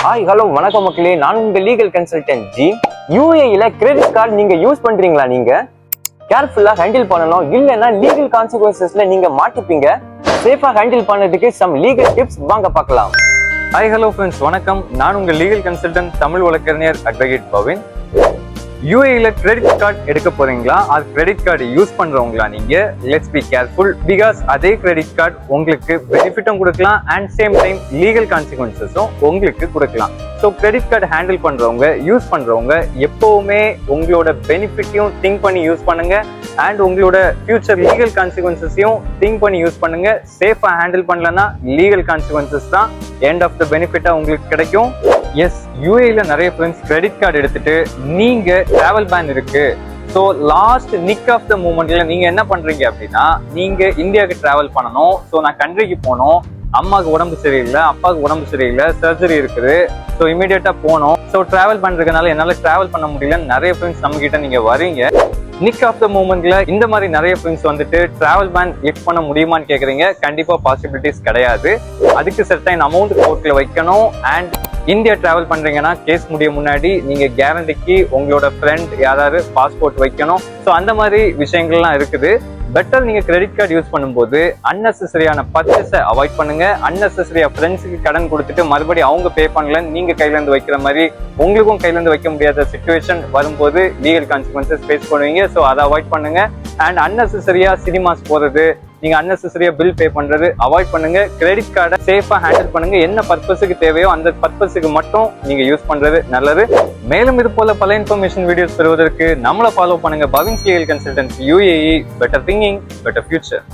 Hi hello வணக்கம் மக்களே, நான் உங்க லீகல் கன்சல்டன்ட் ஜி. யூஏஇல கிரெடிட் கார்டு நீங்க யூஸ் பண்றீங்களா? நீங்க கேர்ஃபுல்லா ஹேண்டில் பண்ணணும், இல்லைன்னா லீகல் கான்சிக்வன்சஸ்ல நீங்க மாட்டிப்பீங்க. சேஃபா ஹேண்டில் பண்ணதுக்கு சம் லீகல் டிப்ஸ் வாங்க பார்க்கலாம். ஹாய் ஹலோ ஃப்ரெண்ட்ஸ், வணக்கம். நான் உங்க லீகல் கன்சல்டன்ட் தமிழ் வழக்கறிஞர் அட்வொகேட் பவின். யூஏஇல கிரெடிட் கார்டு எடுக்க போறீங்களா? அது கிரெடிட் கார்டு யூஸ் பண்றவங்களா? நீங்க லெட்ஸ் பி கேர்ஃபுல், பிகாஸ் அதே கிரெடிட் கார்டு உங்களுக்கு பெனிஃபிட்டும் கொடுக்கலாம் அண்ட் சேம் டைம் லீகல் கான்சிக்வன்சஸும் உங்களுக்கு கொடுக்கலாம். ஸோ கிரெடிட் கார்டு ஹேண்டில் பண்றவங்க, யூஸ் பண்றவங்க எப்பவுமே உங்களோட பெனிஃபிட்டையும் திங்க் பண்ணி யூஸ் பண்ணுங்க அண்ட் உங்களோட ஃபியூச்சர் லீகல் கான்சிக்வன்சஸையும் திங்க் பண்ணி யூஸ் பண்ணுங்க. சேஃபா ஹேண்டில் பண்ணலன்னா லீகல் கான்சிக்வன்சஸ் தான் எண்ட் ஆஃப் த பெனிஃபிட்டா உங்களுக்கு கிடைக்கும். எஸ், யூஏல நிறைய ஃப்ரெண்ட்ஸ் கிரெடிட் கார்டு எடுத்துட்டு நீங்க டிராவல் பேன் இருக்கு, so last nick of the மூமெண்ட்ல நீங்க என்ன பண்றீங்க அப்படின்னா, நீங்க இந்தியாவுக்கு டிராவல் பண்ணணும். ஸோ நான் கண்ட்ரிக்கு போனோம், அம்மாவுக்கு உடம்பு சரியில்லை, அப்பாவுக்கு உடம்பு சரியில்லை, சர்ஜரி இருக்குது, ஸோ இமீடியட்டா போனோம். ஸோ டிராவல் பண்றதுனால என்னால டிராவல் பண்ண முடியல. நிறைய ஃப்ரெண்ட்ஸ் நம்ம கிட்ட நீங்க வரீங்க. நிக் ஆஃப் த மூமெண்ட்ல இந்த மாதிரி நிறைய ஃப்ரெண்ட்ஸ் வந்துட்டு டிராவல் பேன் லிஃப்ட் பண்ண முடியுமான்னு கேக்குறீங்க. கண்டிப்பா பாசிபிலிட்டிஸ் கிடையாது. அதுக்கு சர்டைன் அமௌண்ட் கோர்ட்ல வைக்கணும். அண்ட் இந்தியா டிராவல் பண்றீங்கன்னா கேஸ் முடிய முன்னாடி நீங்க கேரண்டிக்கு உங்களோட ஃப்ரெண்ட் யாராவது பாஸ்போர்ட் வைக்கணும். ஸோ அந்த மாதிரி விஷயங்கள்லாம் இருக்குது. பெட்டர் நீங்க கிரெடிட் கார்டு யூஸ் பண்ணும்போது அன்னெசரியான பர்ச்சேஸை அவாய்ட் பண்ணுங்க. அன்னெசரியா ஃப்ரெண்ட்ஸுக்கு கடன் கொடுத்துட்டு மறுபடியும் அவங்க பே பண்ணல, நீங்க கையில இருந்து வைக்கிற மாதிரி உங்களுக்கும் கையில இருந்து வைக்க முடியாத சிச்சுவேஷன் வரும்போது லீகல் கான்சிக்வன்சஸ் ஃபேஸ் பண்ணுவீங்க. ஸோ அதை அவாய்ட் பண்ணுங்க. அண்ட் அன்னெசரியா சினிமாஸ் போறது, நீங்க அன்னெசரியா பில் பே பண்றது அவாய்ட் பண்ணுங்க. கிரெடிட் கார்டை சேஃபா ஹேண்டில் பண்ணுங்க. என்ன பர்பஸுக்கு தேவையோ அந்த பர்பஸுக்கு மட்டும் நீங்க யூஸ் பண்றது நல்லது. மேலும் இது போல பல இன்ஃபர்மேஷன் வீடியோஸ் பெறுவதற்கு நம்மளை ஃபாலோ பண்ணுங்க. Pavins legal consultancy UAE. Better thinking, better future.